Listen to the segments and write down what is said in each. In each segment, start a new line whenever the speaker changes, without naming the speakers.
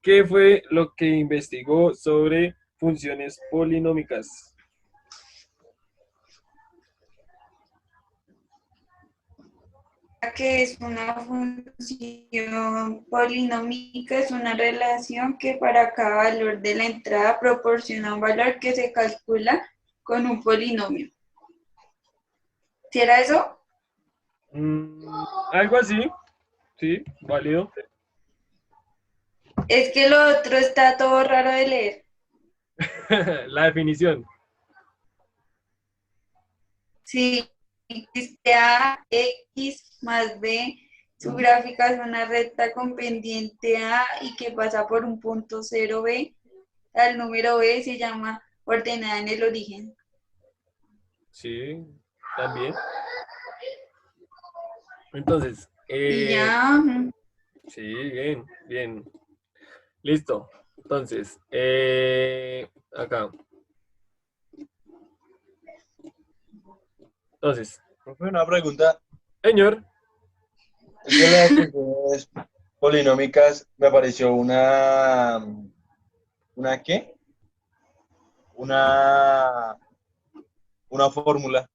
¿Qué fue lo que investigó sobre funciones polinómicas?
Que es una función polinómica, es una relación que para cada valor de la entrada proporciona un valor que se calcula con un polinomio. ¿Sí era eso?
Algo así, sí, válido.
Es que lo otro está todo raro de leer.
La definición.
Si existe A, X más B, su gráfica es una recta con pendiente A y que pasa por un punto 0B, al número B se llama ordenada en el origen.
Sí, también. Entonces,
Y ya,
sí, bien, bien. Listo. Entonces, acá. Entonces,
Profe, una pregunta.
señor,
Es que en las funciones polinómicas me apareció ¿una qué? Una, una fórmula.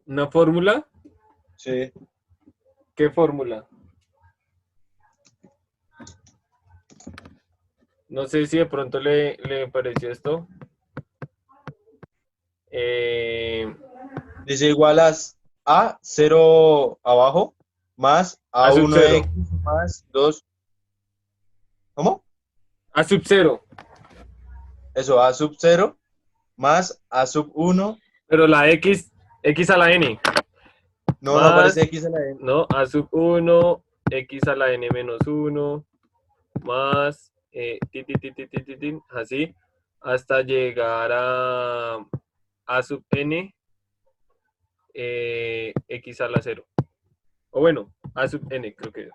¿una fórmula?
Sí.
¿Qué fórmula? No sé si de pronto le pareció esto. Eh,
Dice igual a cero abajo más
a
a
sub
uno
cero.
x más 2. ¿Cómo?
A sub cero.
Eso, a sub cero más a sub uno.
Pero la X a la N.
No, no aparece
Más,
x en la n.
¿no? A sub uno X a la N menos uno más, así, hasta llegar a sub N, X a la cero. O bueno, A sub N, creo que.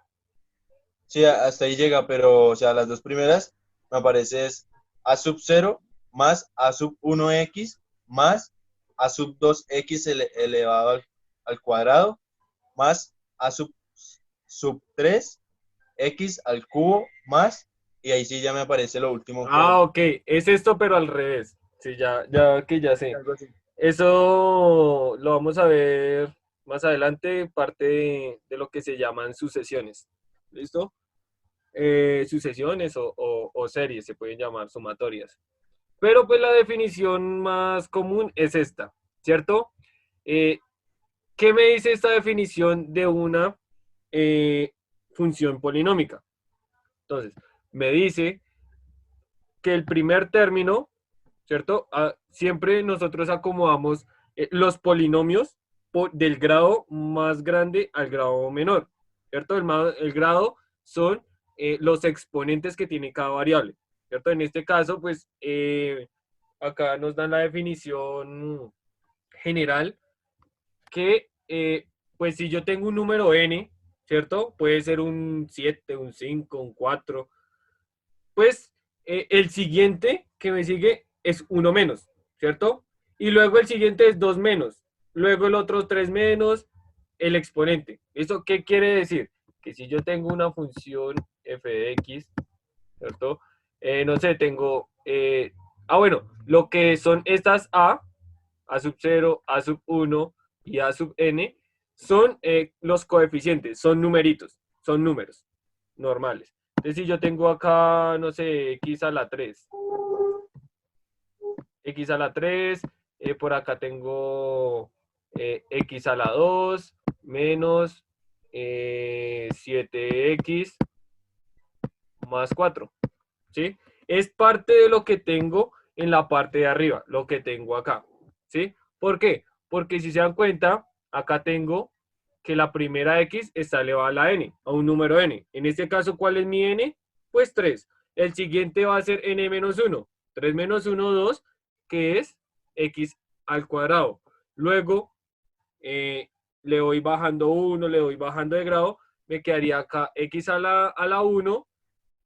Sí, hasta ahí llega, pero, o sea, las dos primeras me aparece es a sub cero más a sub uno x más a sub dos x elevado al cuadrado más a sub 3 x al cubo más, y ahí sí ya me aparece lo último
Ah,
que
ok, es esto, pero al revés. Sí, ya que ya sé.
algo así.
Eso lo vamos a ver más adelante, parte de lo que se llaman sucesiones. ¿Listo? Sucesiones o series se pueden llamar sumatorias. Pero pues la definición más común es esta, ¿cierto? Eh, ¿Qué me dice esta definición de una función polinómica? Entonces, me dice que el primer término, ¿cierto? Siempre nosotros acomodamos los polinomios del grado más grande al grado menor, ¿cierto? El grado son los exponentes que tiene cada variable, ¿cierto? En este caso, pues, acá nos dan la definición general que, pues, si yo tengo un número n, ¿cierto? Puede ser un 7, un 5, un 4, pues el siguiente que me sigue es uno menos, ¿cierto? Y luego el siguiente es 2 menos, luego el otro 3 menos, el exponente. ¿Eso qué quiere decir? Que si yo tengo una función f de x, ¿cierto? No sé, tengo, bueno, lo que son estas a sub cero, a sub uno y a sub n, son los coeficientes, son numeritos, son números normales. Entonces, si yo tengo acá, no sé, x a la 3, x a la 3, por acá tengo x a la 2 menos 7x más 4, ¿sí? Es parte de lo que tengo en la parte de arriba, lo que tengo acá, ¿sí? ¿Por qué? Porque si se dan cuenta, acá tengo que la primera x está elevada a la n, a un número n. En este caso, ¿cuál es mi n? Pues 3. El siguiente va a ser n menos 1. 3 menos 1, 2, que es x al cuadrado. Luego, eh, le voy bajando 1, le voy bajando de grado, me quedaría acá x a la 1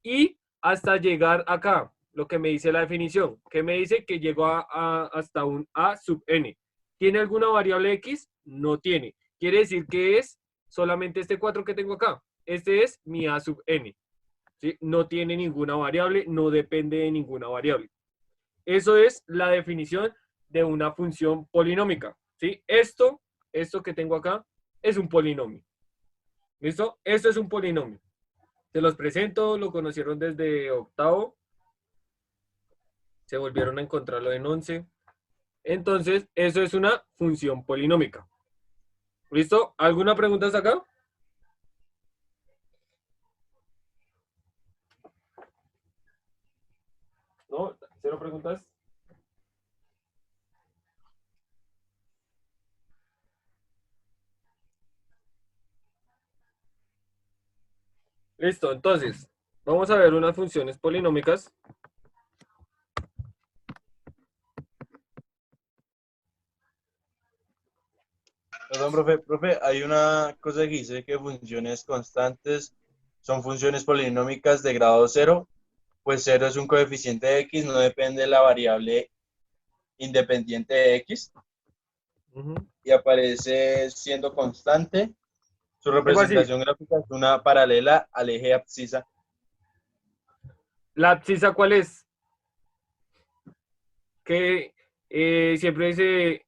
y hasta llegar acá, lo que me dice la definición, que me dice que llegó hasta un a sub n. ¿Tiene alguna variable x? No tiene. Quiere decir que es solamente este 4 que tengo acá. Este es mi a sub n, ¿sí? No tiene ninguna variable, no depende de ninguna variable. Eso es la definición de una función polinómica, ¿sí? Esto que tengo acá es un polinomio. ¿Listo? Esto es un polinomio. Se los presento, lo conocieron desde octavo, se volvieron a encontrarlo en 11. Entonces, eso es una función polinómica. ¿Listo? ¿Alguna pregunta hasta acá? ¿No? ¿Cero preguntas? Listo, entonces, vamos a ver unas funciones polinómicas.
Perdón, profe, hay una cosa que dice que funciones constantes son funciones polinómicas de grado cero, pues cero es un coeficiente de x, no depende de la variable independiente de x,
Ujú.
y aparece siendo constante. Su
Algo así.
representación gráfica es una paralela al eje abscisa.
¿La abscisa cuál es? Que siempre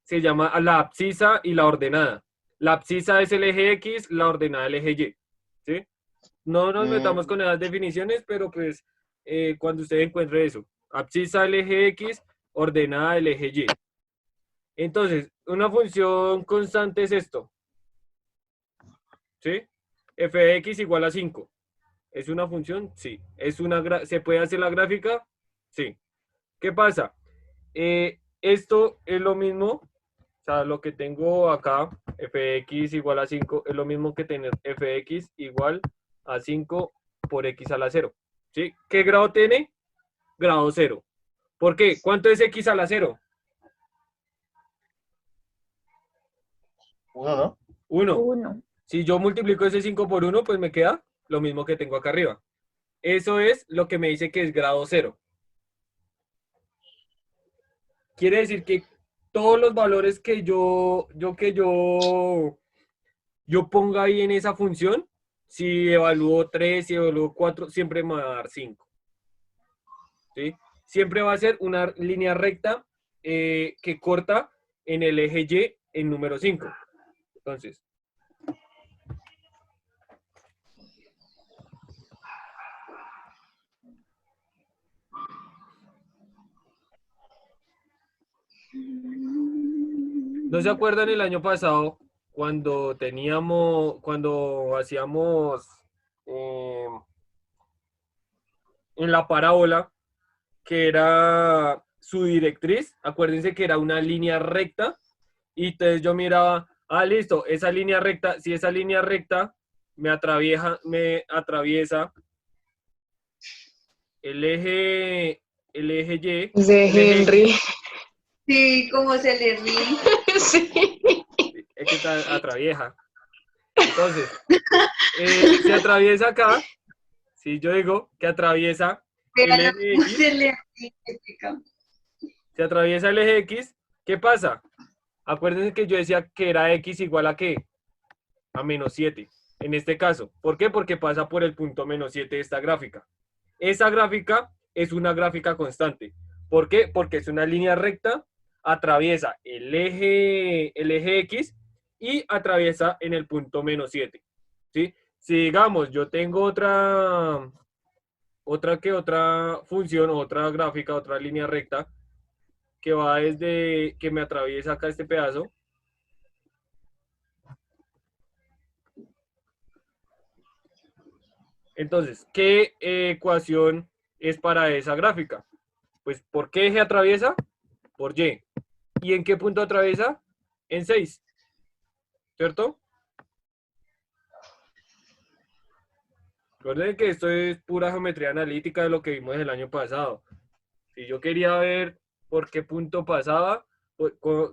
se llama a la abscisa y la ordenada. La abscisa es el eje X, la ordenada el eje Y. ¿Sí? No nos metamos
Mm,
con esas definiciones, pero pues cuando usted encuentre eso, abscisa el eje X, ordenada el eje Y. Entonces, una función constante es esto, ¿sí? F de X igual a 5. ¿Es una función? Sí. ¿Se puede hacer la gráfica? Sí. ¿Qué pasa? Esto es lo mismo, o sea, lo que tengo acá, fx igual a 5, es lo mismo que tener fx igual a 5 por x a la 0. ¿Sí? ¿Qué grado tiene? Grado 0. ¿Por qué? ¿Cuánto es x a la 0?
Uno, ¿no?
1.
Uno.
Si yo multiplico ese 5 por 1, pues me queda lo mismo que tengo acá arriba. Eso es lo que me dice que es grado 0. Quiere decir que todos los valores que yo ponga ahí en esa función, si evalúo 3, si evalúo 4, siempre me va a dar 5. ¿Sí? Siempre va a ser una línea recta que corta en el eje Y en número 5. Entonces, ¿no se acuerdan el año pasado cuando hacíamos eh, en la parábola, que era su directriz? Acuérdense que era una línea recta y entonces yo miraba, listo, esa línea recta, si esa línea recta me atraviesa el eje Y,
De
el eje
Henry.
X,
Sí, como se le ríe.
Sí.
es que está atraviesa. Entonces, se atraviesa acá, si yo digo que atraviesa el
Véanlo
eje
cómo se
X,
le ríe, chica.
se atraviesa el eje X, ¿qué pasa? Acuérdense que yo decía que era X igual a ¿qué? A menos 7. En este caso, ¿por qué? Porque pasa por el punto menos 7 de esta gráfica. Esa gráfica es una gráfica constante. ¿Por qué? Porque es una línea recta, atraviesa el eje X y atraviesa en el punto menos 7. ¿Sí? Si digamos, yo tengo otra función, otra gráfica, otra línea recta, que va desde, que me atraviesa acá este pedazo. Entonces, ¿qué ecuación es para esa gráfica? Pues, ¿por qué eje atraviesa? Por Y. ¿Y en qué punto atraviesa? En 6, ¿cierto? Recuerden que esto es pura geometría analítica de lo que vimos el año pasado. Si yo quería ver por qué punto pasaba,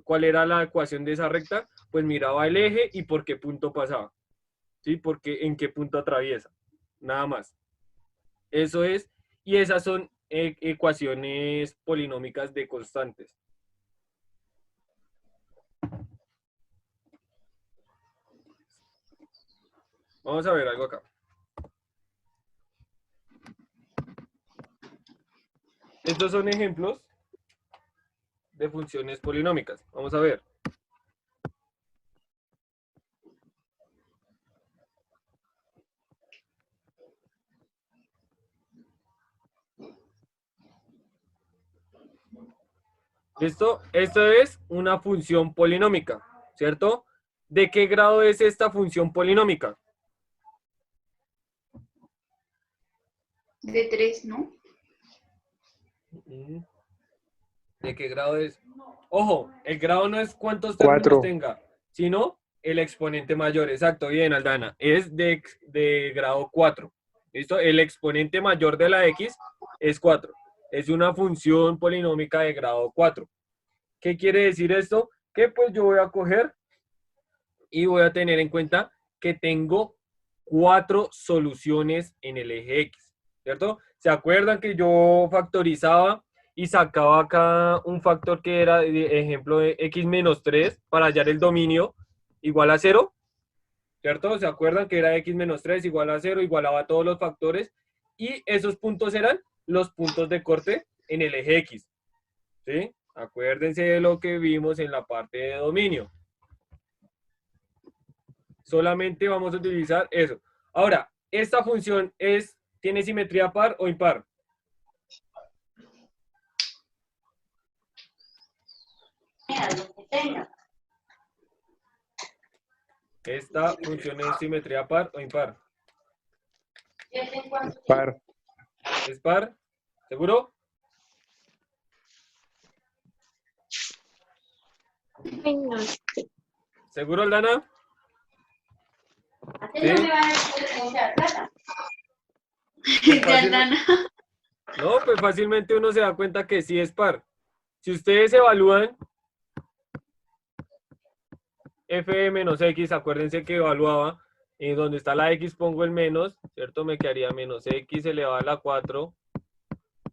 cuál era la ecuación de esa recta, pues miraba el eje y por qué punto pasaba. ¿Sí? Porque en qué punto atraviesa. Nada más. Eso es. Y esas son ecuaciones polinómicas de constantes. Vamos a ver algo acá. Estos son ejemplos de funciones polinómicas. Vamos a ver. ¿Listo? Esto es una función polinómica, ¿cierto? ¿De qué grado es esta función polinómica?
De 3, ¿no?
¿De qué grado es? Ojo, el grado no es cuántos términos
4.
tenga, sino el exponente mayor. Exacto, bien, Aldana. Es de grado 4. ¿Listo? El exponente mayor de la x es 4. Es una función polinómica de grado 4. ¿Qué quiere decir esto? Que pues yo voy a coger y voy a tener en cuenta que tengo 4 soluciones en el eje X, ¿cierto? ¿Se acuerdan que yo factorizaba y sacaba acá un factor que era, de ejemplo, de x menos 3 para hallar el dominio igual a 0? ¿Cierto? ¿Se acuerdan que era x menos 3 igual a 0, igualaba a todos los factores? Y esos puntos eran los puntos de corte en el eje X, ¿sí? Acuérdense de lo que vimos en la parte de dominio. Solamente vamos a utilizar eso. Ahora, ¿esta función tiene simetría par o impar? ¿Esta función es simetría par o impar?
Par.
¿Es par? ¿Seguro? ¿Seguro, Aldana? ¿Sí? Pues
De Aldana.
no, pues fácilmente uno se da cuenta que sí es par. Si ustedes evalúan f de menos x, acuérdense que evaluaba, y donde está la x pongo el menos, ¿cierto? Me quedaría menos x elevado a la 4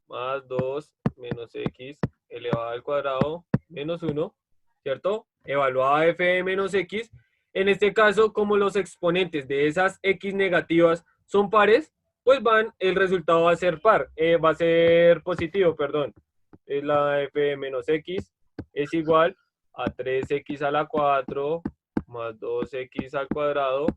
más 2 menos x elevado al cuadrado menos 1, ¿cierto? Evaluaba f de menos x. En este caso, como los exponentes de esas x negativas son pares, pues el resultado va a ser va a ser positivo, perdón. Es la f de menos x es igual a 3x a la 4 más 2x al cuadrado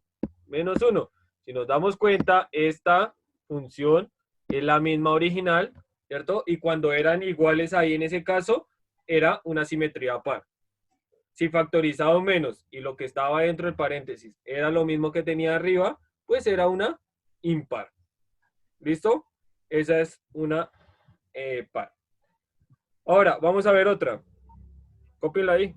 menos 1. Si nos damos cuenta, esta función es la misma original, ¿cierto? Y cuando eran iguales ahí en ese caso, era una simetría par. Si factorizado menos y lo que estaba dentro del paréntesis era lo mismo que tenía arriba, pues era una impar. ¿Listo? Esa es una par. Ahora, vamos a ver otra. Cópienla ahí.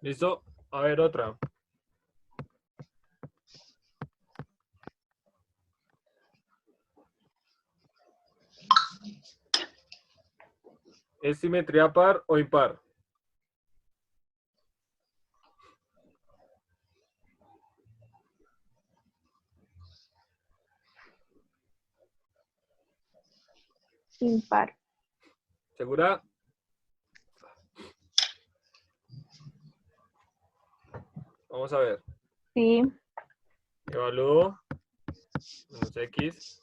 ¿Listo? A ver otra. ¿Es simetría par o impar?
Impar.
¿Segura? Vamos a ver.
Sí.
Evalúo. Menos x.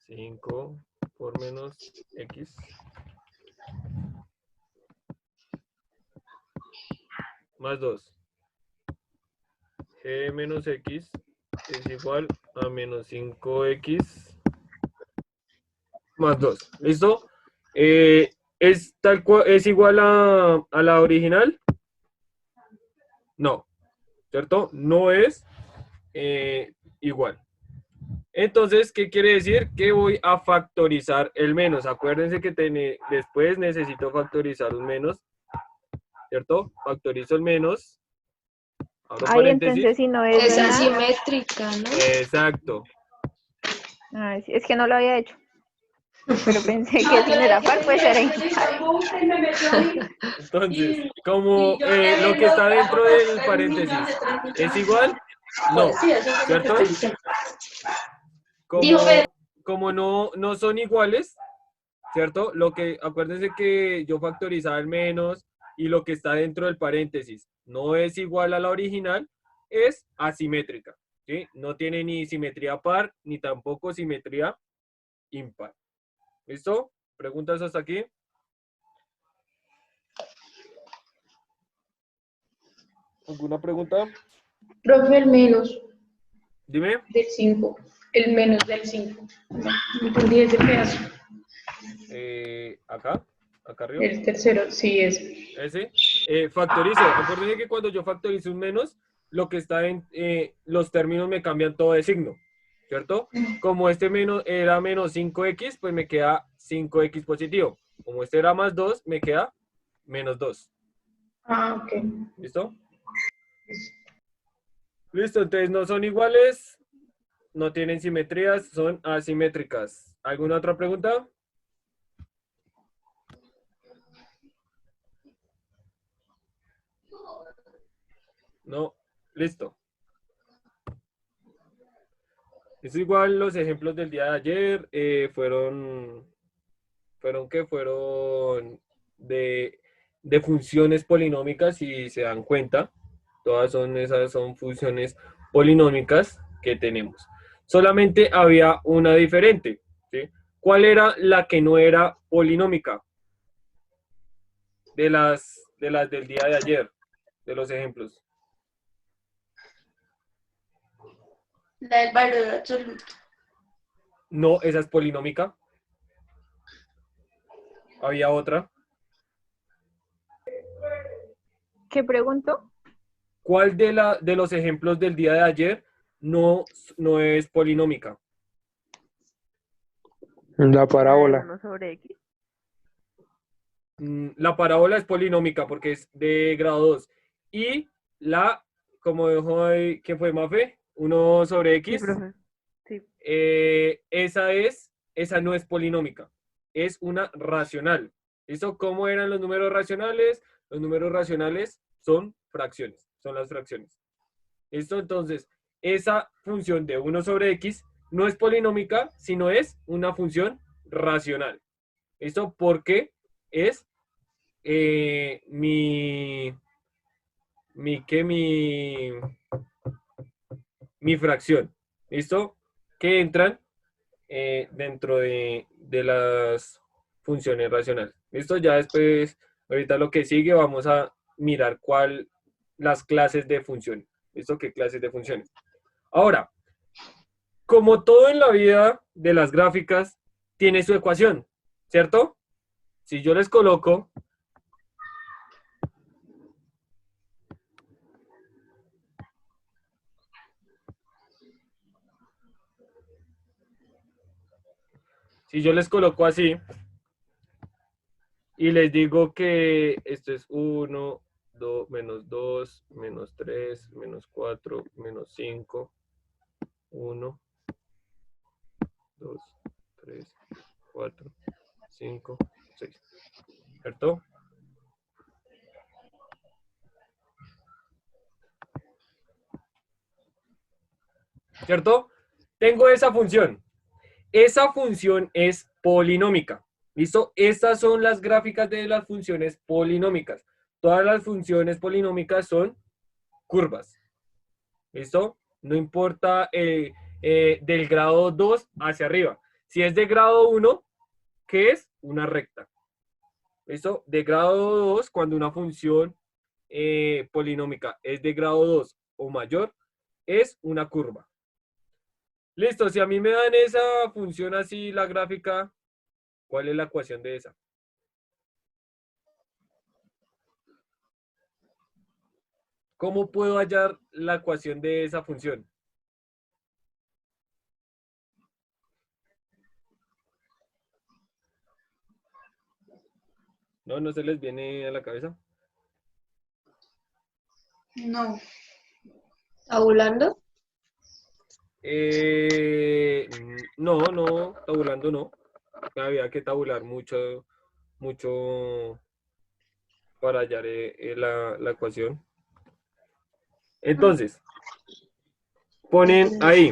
5 por menos x. Más 2. G menos x es igual a menos 5x más 2. ¿Listo? ¿Es igual a la original? No, ¿cierto? No es igual. Entonces, ¿qué quiere decir? Que voy a factorizar el menos. Acuérdense que después necesito factorizar un menos, ¿cierto? Factorizo el menos. Abro
Ay,
paréntesis.
entonces si no es
Es
nada.
asimétrica, ¿no?
Exacto.
Ay, sí, es que no lo había hecho. Pero pensé que si no era par, pues era impar.
Entonces, como lo que está dentro del paréntesis es igual, no, ¿cierto? Como no son iguales, ¿cierto? Acuérdense que yo factorizaba el menos y lo que está dentro del paréntesis no es igual a la original, es asimétrica, ¿sí? No tiene ni simetría par ni tampoco simetría impar. ¿Listo? ¿Preguntas hasta aquí? ¿Alguna pregunta?
Profe, el menos
Dime.
del 5. El menos del 5. No entendí ese pedazo.
Acá arriba.
El tercero, sí es.
Ese. Factorizo. Acuérdense que cuando yo factorizo un menos, lo que está los términos me cambian todo de signo, ¿cierto? Como este menos era menos 5x, pues me queda 5x positivo. Como este era más 2, me queda menos 2.
Ah, ok.
¿Listo? Listo, entonces no son iguales, no tienen simetrías, son asimétricas. ¿Alguna otra pregunta? No, listo. Es igual los ejemplos del día de ayer fueron de funciones polinómicas, si se dan cuenta. Todas son funciones polinómicas que tenemos. Solamente había una diferente, ¿sí? ¿Cuál era la que no era polinómica? De las del día de ayer, de los ejemplos.
La del valor absoluto.
No, esa es polinómica. Había otra.
¿Qué pregunto?
¿Cuál de los ejemplos del día de ayer no es polinómica?
La parábola.
1 sobre X.
La parábola es polinómica porque es de grado 2. Y como dejó ahí, ¿quién fue, Mafe? 1 sobre
Sí,
X.
profe. Sí.
Esa no es polinómica. Es una racional. ¿Listo? ¿Cómo eran los números racionales? Los números racionales son fracciones. Son las fracciones. ¿Listo? Entonces, esa función de 1 sobre X no es polinómica, sino es una función racional. ¿Listo? Porque es mi fracción. ¿Listo? Que entran dentro de las funciones racionales. ¿Listo? Ya después, ahorita lo que sigue, vamos a mirar las clases de funciones. ¿Listo? ¿Qué clases de funciones? Ahora, como todo en la vida de las gráficas, tiene su ecuación, ¿cierto? Si yo les coloco así y les digo que esto es 1, menos 2, menos 3, menos 4, menos 5, 1, 2, 3, 4, 5, 6. ¿Cierto? ¿Cierto? Tengo esa función. Esa función es polinómica. ¿Listo? Estas son las gráficas de las funciones polinómicas. Todas las funciones polinómicas son curvas. ¿Listo? No importa del grado 2 hacia arriba. Si es de grado 1, ¿qué es? Una recta. ¿Listo? De grado 2, cuando una función polinómica es de grado 2 o mayor, es una curva. Listo, si a mí me dan esa función así, la gráfica, ¿cuál es la ecuación de esa? ¿Cómo puedo hallar la ecuación de esa función? ¿No? ¿No se les viene a la cabeza?
No.
¿Tabulando?
No, tabulando no. Había que tabular mucho, mucho para hallar la ecuación. Entonces, ponen ahí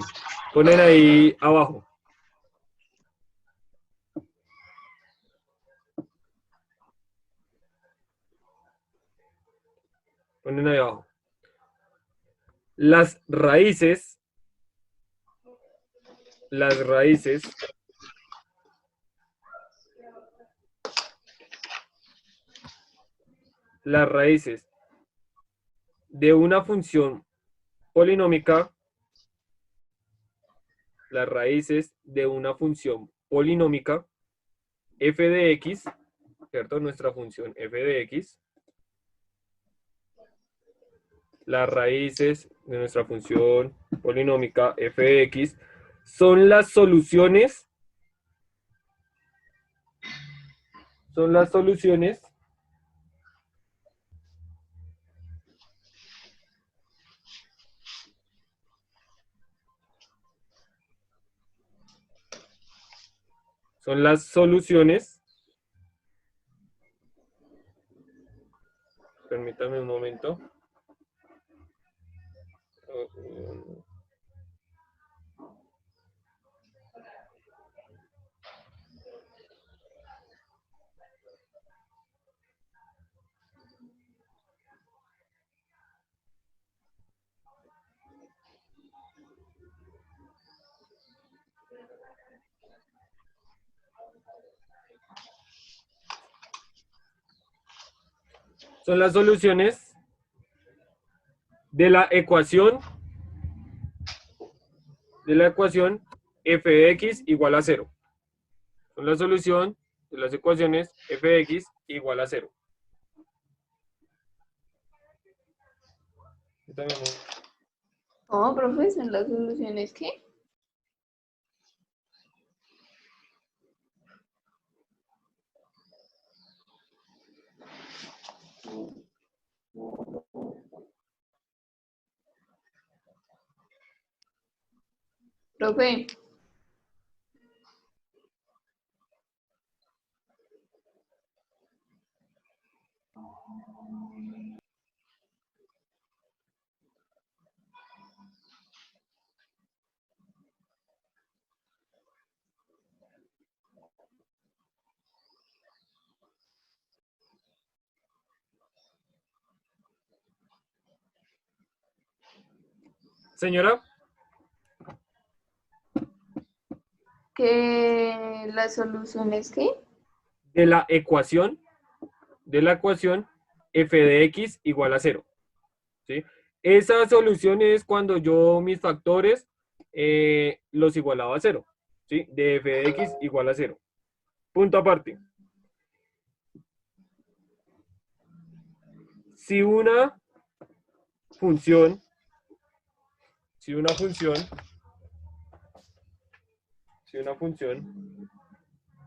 abajo. Ponen ahí abajo. Las raíces de una función polinómica, las raíces de una función polinómica f de x, ¿cierto? Nuestra función f de x. Las raíces de nuestra función polinómica f de x son las soluciones permítame un momento. Son las soluciones de la ecuación f de x igual a 0. Son la solución de las ecuaciones f de x igual a 0.
No, profe, son las soluciones que. Profe,
Señora,
que las soluciones que.
de la ecuación f de x igual a 0. ¿Sí? Esa solución es cuando yo mis factores los igualaba a 0. ¿Sí? De f de x igual a 0. Punto aparte. Si una función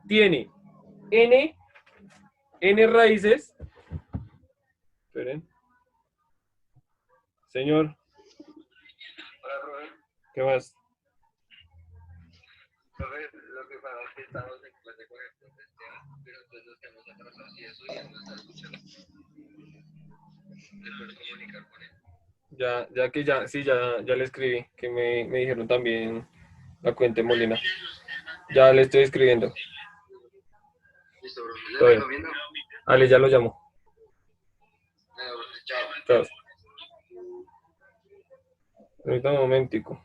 tiene n raíces, esperen, señor, ¿qué más?
Lo que pasa es que estamos en clase con el profe Esteban, pero entonces nos quedamos atrasados y eso y él no está escuchando. ¿Le puedes comunicar con él?
Ya le escribí, que me dijeron también la cuenta de Molina. Ya le estoy escribiendo.
Listo, profe.
Todo
¿Le
bien.
recomiendo?
Ale, ya lo llamo.
Bueno, profe, chao.
Chao. Ahorita un momentico.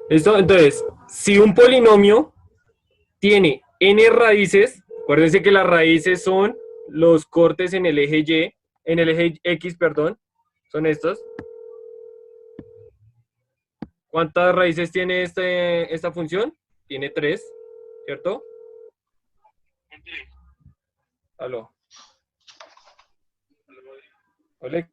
¿Listo? Entonces, si un polinomio tiene n raíces, acuérdense que las raíces son los cortes en el eje Y, en el eje X, perdón, son estos. ¿Cuántas raíces tiene esta función? Tiene 3, ¿cierto? Aló. Ole.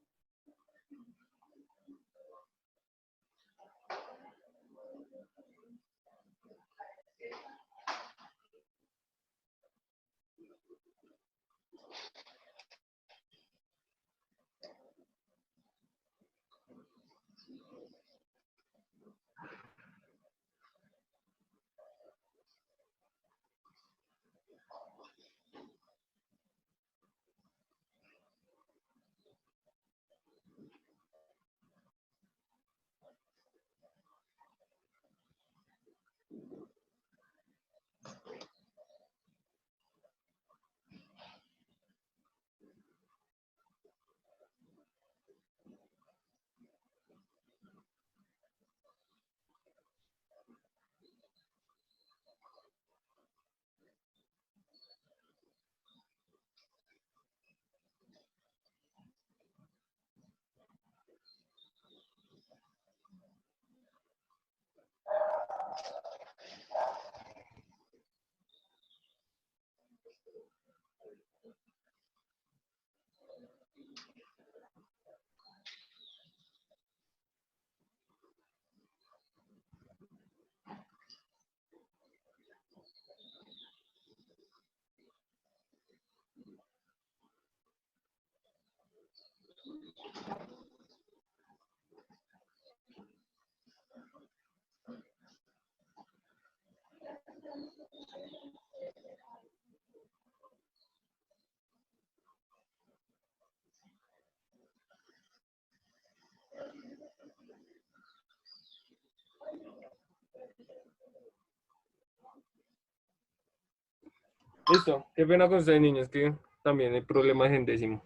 Listo. Qué pena con ustedes, niños, que también hay problemas en décimo.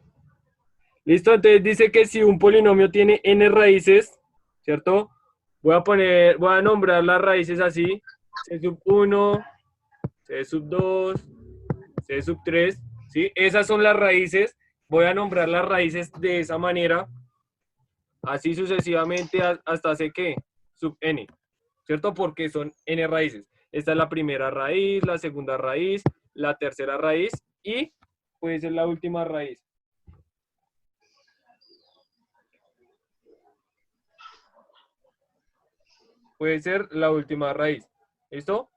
Listo, entonces dice que si un polinomio tiene n raíces, ¿cierto? Voy a nombrar las raíces así, c sub 1, c sub 2, c sub 3, ¿sí? Esas son las raíces, voy a nombrar las raíces de esa manera, así sucesivamente hasta c que, sub n, ¿cierto? Porque son n raíces. Esta es la primera raíz, la segunda raíz, la tercera raíz y puede ser la última raíz. Puede ser la última raíz. ¿Listo?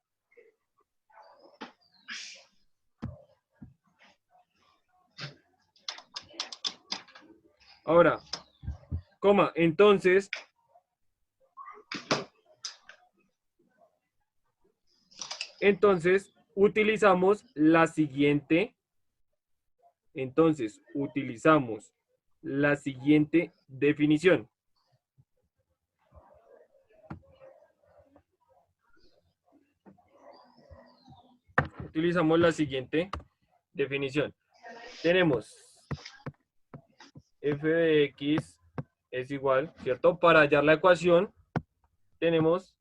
Ahora, coma, entonces utilizamos la siguiente. Entonces, utilizamos la siguiente definición. Utilizamos la siguiente definición. Tenemos f de x es igual, ¿cierto? Para hallar la ecuación, tenemos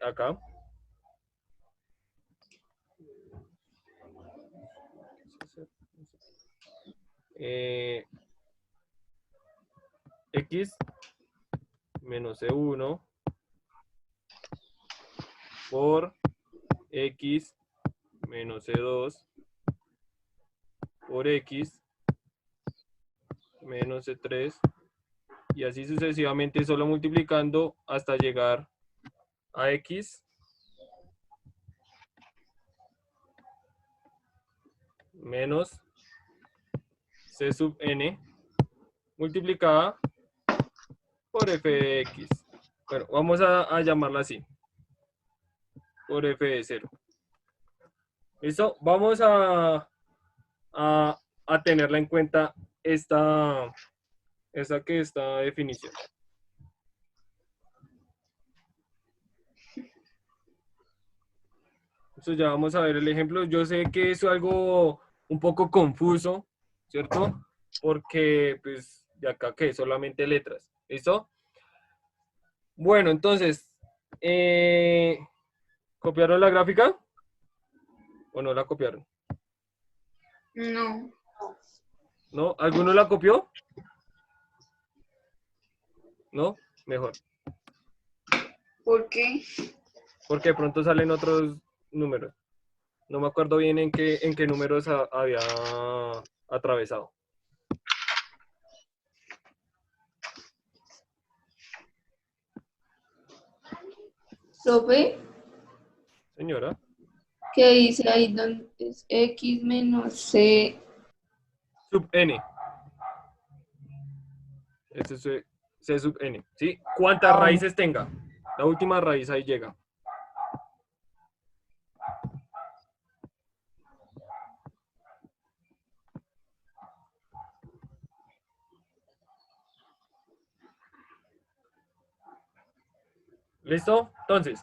acá. X menos C1 por X menos C2 por X menos C3 y así sucesivamente, solo multiplicando hasta llegar a X menos C sub n multiplicada por f de x. Bueno, vamos a llamarla así. Por f de 0. ¿Listo? Vamos a tenerla en cuenta esta definición. Entonces ya vamos a ver el ejemplo. Yo sé que es algo un poco confuso, ¿cierto? Porque pues de acá que solamente letras. ¿Listo? Bueno, entonces, ¿copiaron la gráfica? ¿O no la copiaron?
No.
¿No? ¿Alguno la copió? ¿No? Mejor.
¿Por qué?
Porque de pronto salen otros números. No me acuerdo bien en qué números había atravesado.
Profe,
Señora.
¿qué dice ahí donde es X menos C?
Sub n. Ese es C sub n. ¿Sí? ¿Cuántas raíces tenga? La última raíz ahí llega. ¿Listo? Entonces,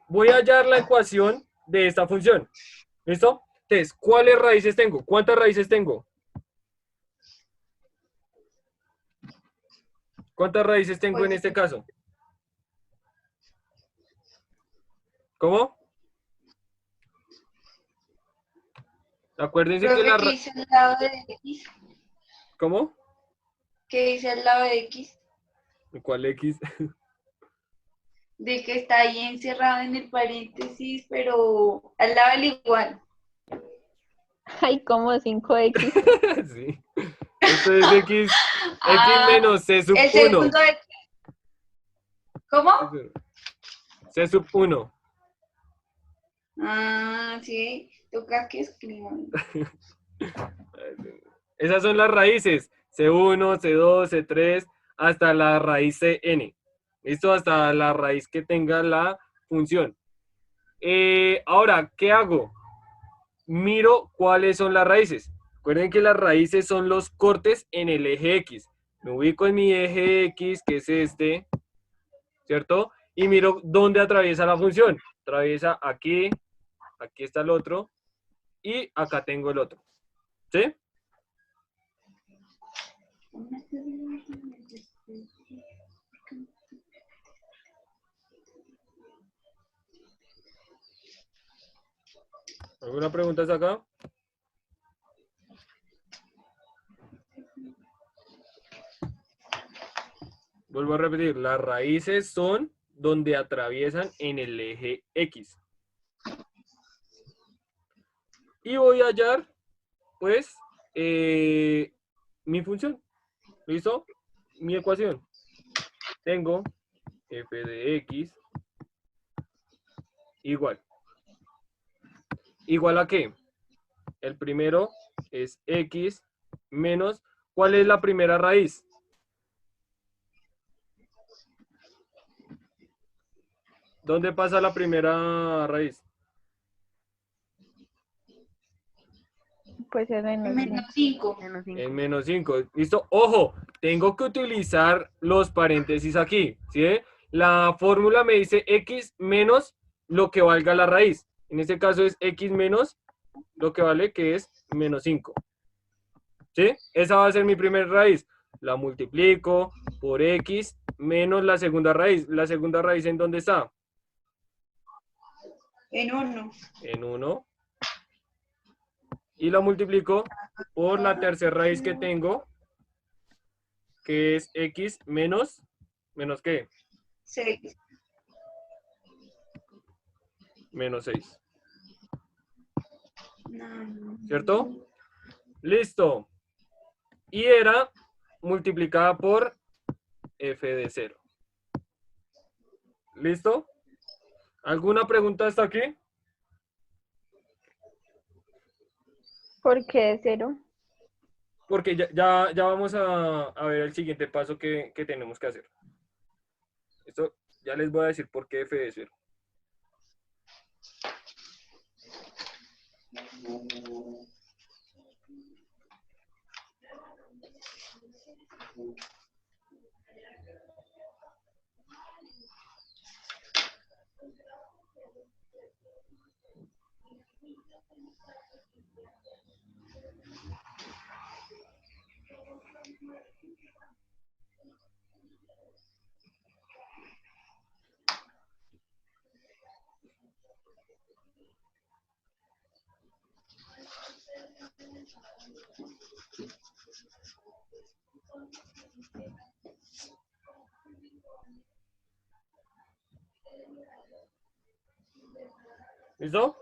voy a hallar la ecuación de esta función. ¿Listo? Entonces, ¿cuáles raíces tengo? ¿Cuántas raíces tengo? ¿Cuántas raíces tengo en
Pues,
este caso? ¿Cómo? Acuérdense que
profe,
la...
¿qué dice al lado de X?
¿Cómo?
¿Qué dice al lado de X?
¿Cuál X?
De que está ahí encerrado en el paréntesis, pero al lado del igual.
Ay, como 5x.
Sí. Esto es X
Ah,
menos C sub
el
1.
segundo de... ¿Cómo?
C sub 1.
Ah, sí, toca que escriban.
Esas son las raíces. C1, C2, C3, hasta la raíz Cn. ¿Listo? Hasta la raíz que tenga la función. Ahora, ¿qué hago? Miro cuáles son las raíces. Recuerden que las raíces son los cortes en el eje X. Me ubico en mi eje X, que es este, ¿cierto? Y miro dónde atraviesa la función. Atraviesa aquí, aquí está el otro, y acá tengo el otro. ¿Sí? ¿Alguna pregunta hasta acá? Vuelvo a repetir, las raíces son donde atraviesan en el eje X. Y voy a hallar, pues, mi función. ¿Listo? Mi ecuación. Tengo f de x igual. ¿Igual a qué? El primero es x menos, ¿cuál es la primera raíz? ¿Dónde pasa la primera raíz?
Pues es menos
Menos
5.
5.
Menos 5.
En menos 5. ¿Listo? Ojo, tengo que utilizar los paréntesis aquí. ¿Sí? La fórmula me dice x menos lo que valga la raíz. En este caso es x menos lo que vale, que es menos 5. ¿Sí? Esa va a ser mi primera raíz. La multiplico por x menos la segunda raíz. ¿La segunda raíz en dónde está?
En 1.
En 1. Y la multiplico por la tercera raíz que tengo, que es x menos, ¿menos qué?
6.
Menos 6.
No.
¿Cierto? Listo. Y era multiplicada por f de 0. ¿Listo? ¿Alguna pregunta hasta aquí?
¿Por qué 0?
Porque ya vamos a ver el siguiente paso que tenemos que hacer. Esto ya les voy a decir por qué f de 0. ¿Listo?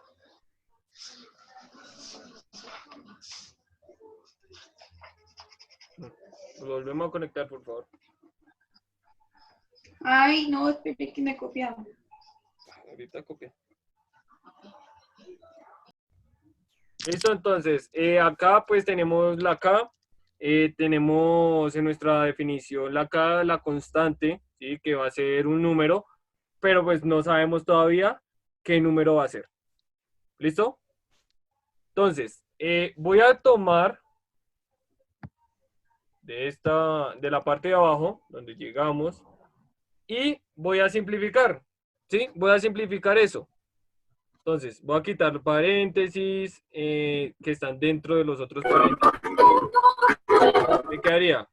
Lo volvemos a conectar, por favor.
Ay, no, espere que me copiaron.
Ahorita copia. Listo, entonces, acá pues tenemos la K, tenemos en nuestra definición la K, la constante, ¿sí? Que va a ser un número, pero pues no sabemos todavía qué número va a ser. ¿Listo? Entonces, voy a tomar de la parte de abajo, donde llegamos, y voy a simplificar, ¿sí? Voy a simplificar eso. Entonces, voy a quitar paréntesis que están dentro de los otros paréntesis. Me quedaría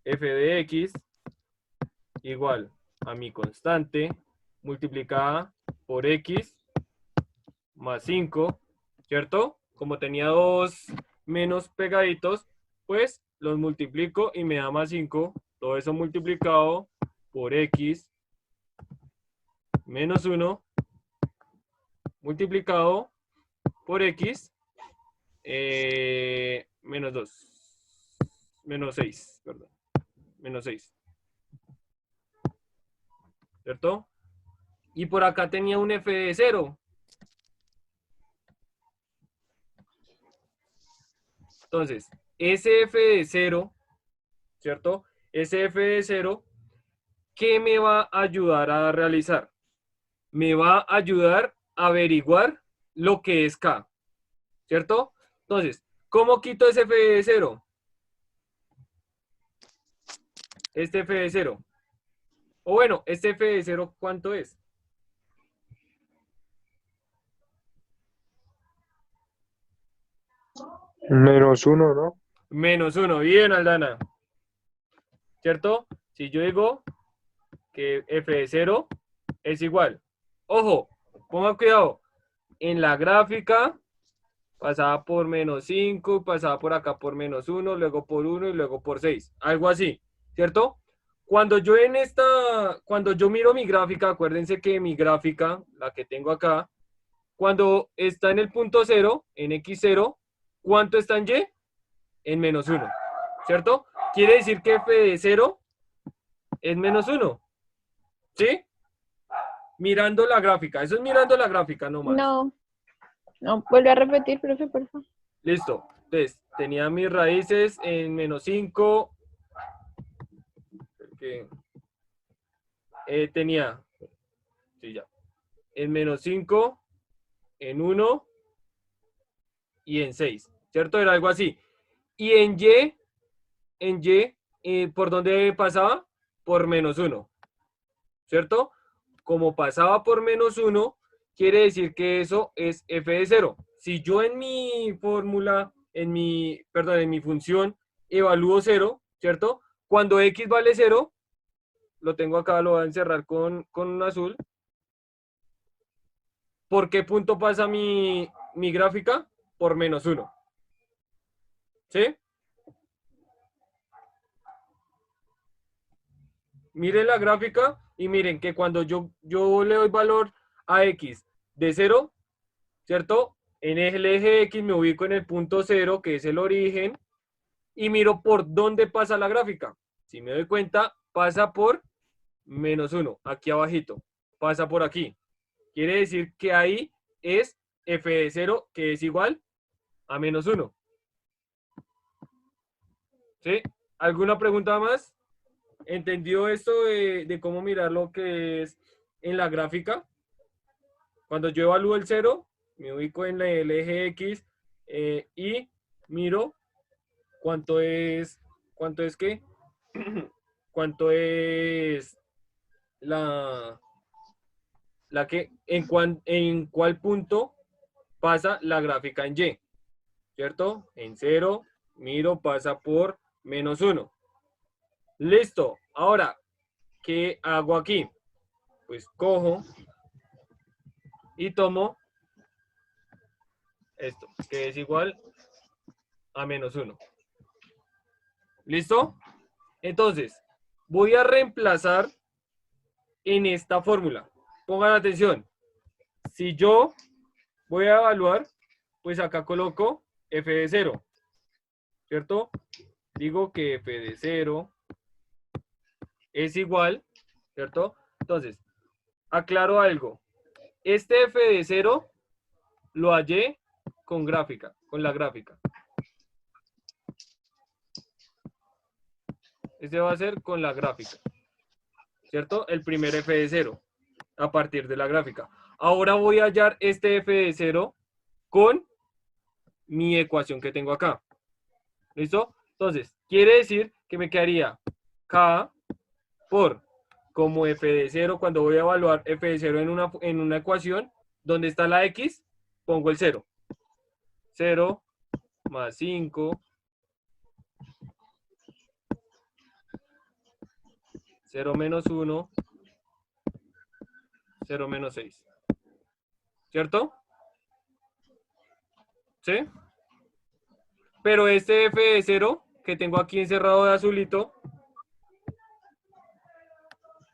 f de x igual a mi constante multiplicada por x más 5, ¿cierto? Como tenía dos menos pegaditos, pues los multiplico y me da más 5. Todo eso multiplicado por x menos 1 multiplicado por x menos 2. Menos 6, perdón. Menos 6. ¿Cierto? Y por acá tenía un f de 0. Entonces, ese f de 0, ¿cierto? Ese f de 0, ¿qué me va a ayudar a realizar? Me va a ayudar a averiguar lo que es k, ¿cierto? Entonces, ¿cómo quito ese f de 0? Este f de 0. O bueno, este f de 0, ¿cuánto es?
Menos 1, ¿no?
Menos 1. Bien, Aldana. ¿Cierto? Si yo digo que f de 0 es igual. Ojo, pongan cuidado. En la gráfica pasaba por menos 5, pasaba por acá por menos 1, luego por 1 y luego por 6. Algo así, ¿cierto? Cuando yo miro mi gráfica, acuérdense que mi gráfica, la que tengo acá, cuando está en el punto 0, en x0, ¿cuánto está en y? En menos 1, ¿cierto? Quiere decir que f de 0 es menos 1, ¿sí? Mirando la gráfica, eso es mirando la gráfica nomás.
No, no, vuelve a repetir, profe, por favor.
Listo, entonces tenía mis raíces en menos 5, tenía, sí, ya, en menos 5, en 1 y en 6, ¿cierto? Era algo así. Y en Y, ¿por dónde pasaba? Por menos 1, ¿cierto? Como pasaba por menos 1, quiere decir que eso es f de 0. Si yo en mi fórmula, en mi función, evalúo 0, ¿cierto? Cuando x vale 0, lo tengo acá, lo voy a encerrar con un azul. ¿Por qué punto pasa mi gráfica? Por menos 1. ¿Sí? Miren la gráfica y miren que cuando yo le doy valor a x de 0, ¿cierto? En el eje X me ubico en el punto 0, que es el origen, y miro por dónde pasa la gráfica. Si me doy cuenta, pasa por menos 1, aquí abajito. Pasa por aquí. Quiere decir que ahí es f de 0, que es igual a menos 1. ¿Sí? ¿Alguna pregunta más? ¿Entendió esto de cómo mirar lo que es en la gráfica? Cuando yo evalúo el 0, me ubico en el eje X y miro cuánto es qué, cuánto es la que, en cuál punto pasa la gráfica en Y, ¿cierto? En 0, miro, pasa por menos 1. Listo. Ahora, ¿qué hago aquí? Pues cojo y tomo esto, que es igual a menos 1. ¿Listo? Entonces, voy a reemplazar en esta fórmula. Pongan atención. si yo voy a evaluar, pues acá coloco f de 0, ¿cierto? Digo que f de 0 es igual, ¿cierto? Entonces, aclaro algo. Este f de 0 lo hallé con gráfica, con la gráfica. Este va a ser con la gráfica, ¿cierto? El primer f de 0 a partir de la gráfica. Ahora voy a hallar este f de 0 con mi ecuación que tengo acá. ¿Listo? Entonces, quiere decir que me quedaría k por como f de 0, cuando voy a evaluar f de 0 en una ecuación, donde está la x, pongo el 0. 0 más 5, 0 menos 1, 0 menos 6. ¿Cierto? ¿Sí? Pero este f de 0 que tengo aquí encerrado de azulito,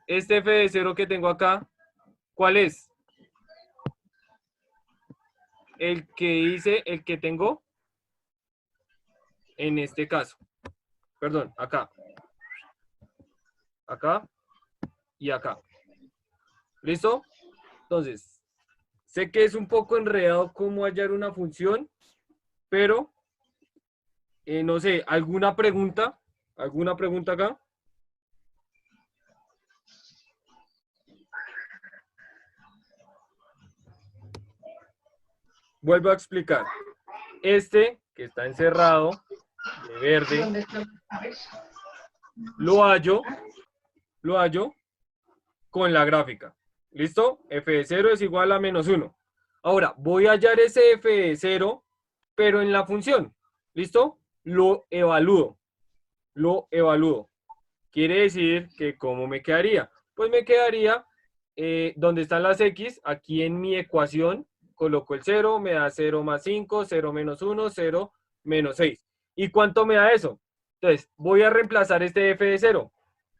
este f de 0 que tengo acá, ¿cuál es? El que tengo en este caso. Perdón, acá. Acá y acá. ¿Listo? Entonces, sé que es un poco enredado cómo hallar una función, pero no sé, ¿alguna pregunta? ¿Alguna pregunta acá? Vuelvo a explicar. Este que está encerrado de verde,
¿Dónde está?
lo hallo con la gráfica. ¿Listo? F de 0 es igual a menos 1. Ahora, voy a hallar ese f de 0, pero en la función. ¿Listo? Lo evalúo. Lo evalúo. Quiere decir que, ¿cómo me quedaría? Pues me quedaría donde están las x, aquí en mi ecuación, coloco el 0, me da 0 más 5, 0 menos 1, 0 menos 6. ¿Y cuánto me da eso? Entonces, voy a reemplazar este f de 0,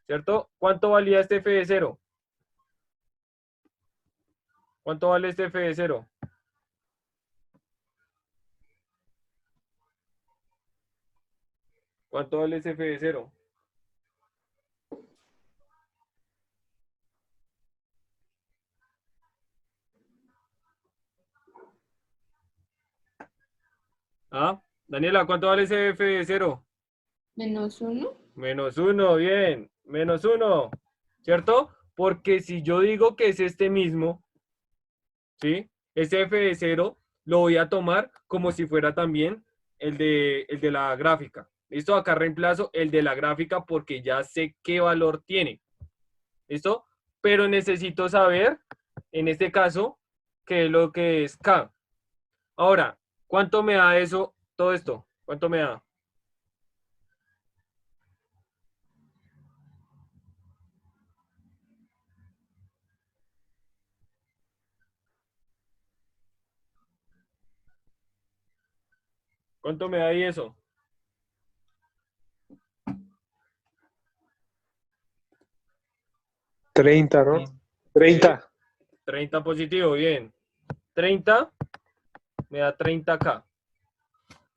¿cierto? ¿Cuánto valía este f de 0? ¿Cuánto vale este f de 0? ¿Cuánto vale ese f de 0? ¿Ah? Daniela, ¿cuánto vale ese f de 0?
Menos 1.
Menos 1, bien. Menos 1, ¿cierto? Porque si yo digo que es este mismo, ¿sí? Ese f de 0 lo voy a tomar como si fuera también el de la gráfica. ¿Listo? Acá reemplazo el de la gráfica porque ya sé qué valor tiene. ¿Listo? Pero necesito saber, en este caso, qué es lo que es k. Ahora, ¿cuánto me da eso, todo esto? ¿Cuánto me da? ¿Cuánto me da ahí eso?
30, ¿no? 30.
30 positivo, bien. 30 me da 30k.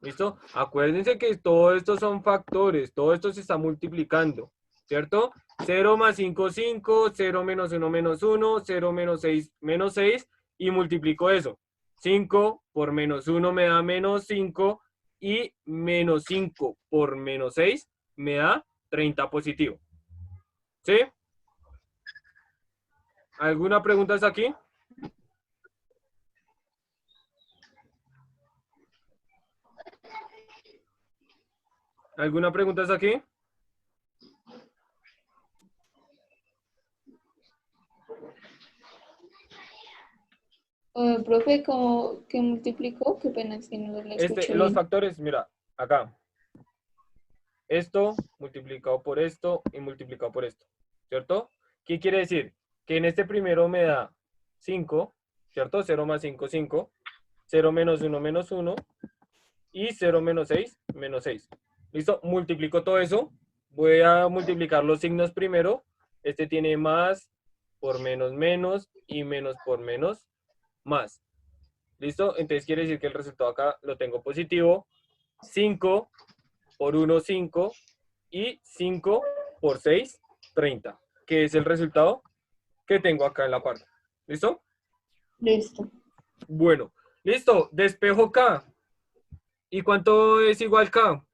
¿Listo? Acuérdense que todo esto son factores, todo esto se está multiplicando, ¿cierto? 0 más 5, 5, 0 menos 1, menos 1, 0 menos 6, y multiplico eso. 5 por menos 1 me da menos 5, y menos 5 por menos 6 me da 30 positivo. ¿Sí? ¿Alguna pregunta hasta aquí? ¿Alguna pregunta hasta aquí?
Profe, ¿cómo que multiplicó? Qué pena si no lo escuché
Los
bien.
factores, mira, acá. Esto multiplicado por esto y multiplicado por esto, ¿cierto? ¿Qué quiere decir? Que en este primero me da 5, ¿cierto? 0 más 5, 5. 0 menos 1, menos 1. Y 0 menos 6, menos 6. ¿Listo? Multiplico todo eso. Voy a multiplicar los signos primero. Este tiene más por menos, menos, y menos por menos, más. ¿Listo? Entonces quiere decir que el resultado acá lo tengo positivo. 5 por 1, 5. Y 5 por 6, 30. Que es el resultado que tengo acá en la parte. ¿Listo?
Listo.
Bueno, listo. Despejo K. ¿Y cuánto es igual K?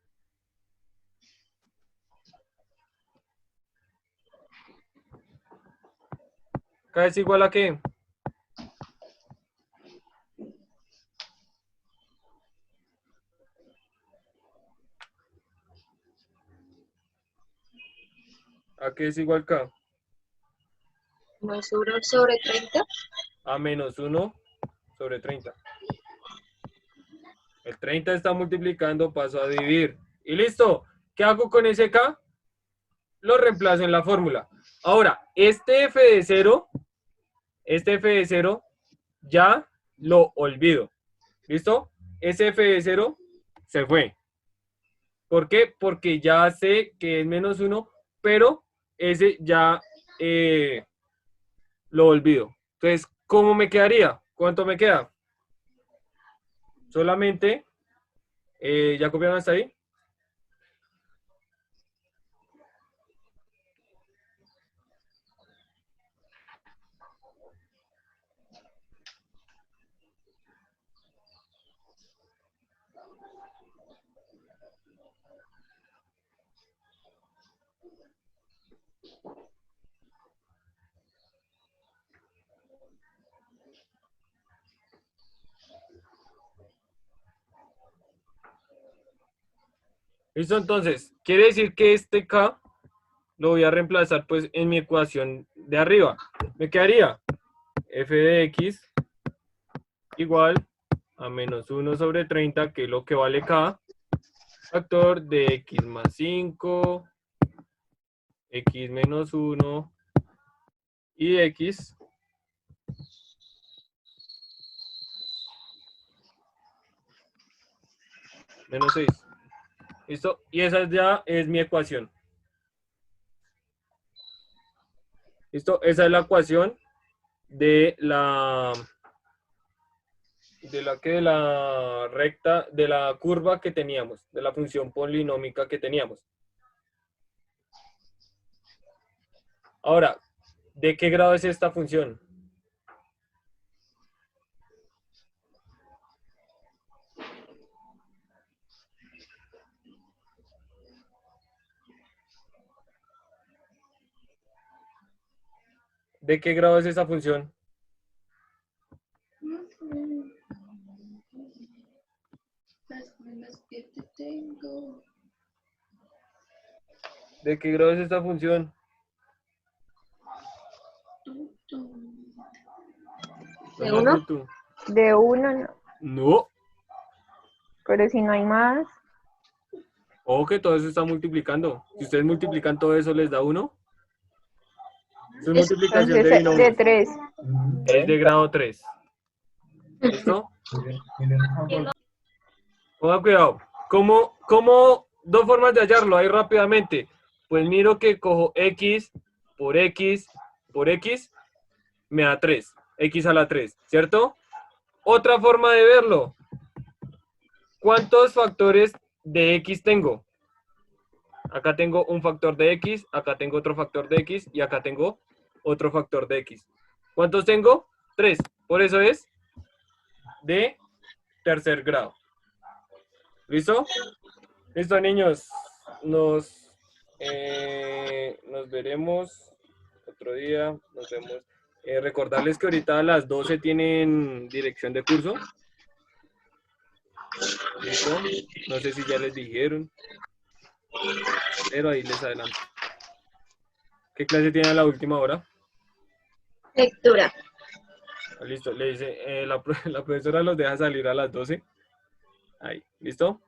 K es igual a qué? ¿A qué es igual K?
Más sobre 30.
A menos 1 sobre 30. El 30 está multiplicando, paso a dividir. Y listo. ¿Qué hago con ese K? Lo reemplazo en la fórmula. Ahora, este f de 0 ya lo olvido. ¿Listo? Ese f de 0 se fue. ¿Por qué? Porque ya sé que es menos 1, pero ese ya lo olvido. Entonces, ¿cómo me quedaría? ¿Cuánto me queda? Solamente, ¿ya copiaron hasta ahí? Listo, entonces, quiere decir que este K lo voy a reemplazar pues en mi ecuación de arriba. Me quedaría f de x igual a menos 1 sobre 30, que es lo que vale K, factor de x más 5, x menos 1 y x menos 6. ¿Listo? Y esa ya es mi ecuación. ¿Listo? Esa es la ecuación de la recta, de la curva que teníamos, de la función polinómica que teníamos. Ahora, ¿de qué grado es esta función? ¿De qué grado es esa función? ¿De qué grado es esta función?
¿De
Lo más
uno?
bruto.
De 1, no.
No.
Pero si no hay más,
Ojo que todo eso está multiplicando. Si ustedes multiplican todo eso, ¿les da 1? Eso es multiplicación de
entonces de
binomios.
3.
Es de grado 3. ¿Listo? Pongan cuidado. ¿Cómo dos formas de hallarlo ahí rápidamente? Pues miro que cojo x por x por x, me da 3. X a la 3, ¿cierto? Otra forma de verlo. ¿Cuántos factores de x tengo? Acá tengo un factor de x, acá tengo otro factor de x y acá tengo otro factor de x. ¿Cuántos tengo? 3. Por eso es de tercer grado. ¿Listo? Listo, niños. Nos veremos otro día. Nos vemos. Recordarles que ahorita a las 12 tienen dirección de curso. ¿Listo? No sé si ya les dijeron, pero ahí les adelanto. ¿Qué clase tienen a la última hora?
Lectura.
Listo, le dice, la profesora los deja salir a las 12. Ahí, ¿listo?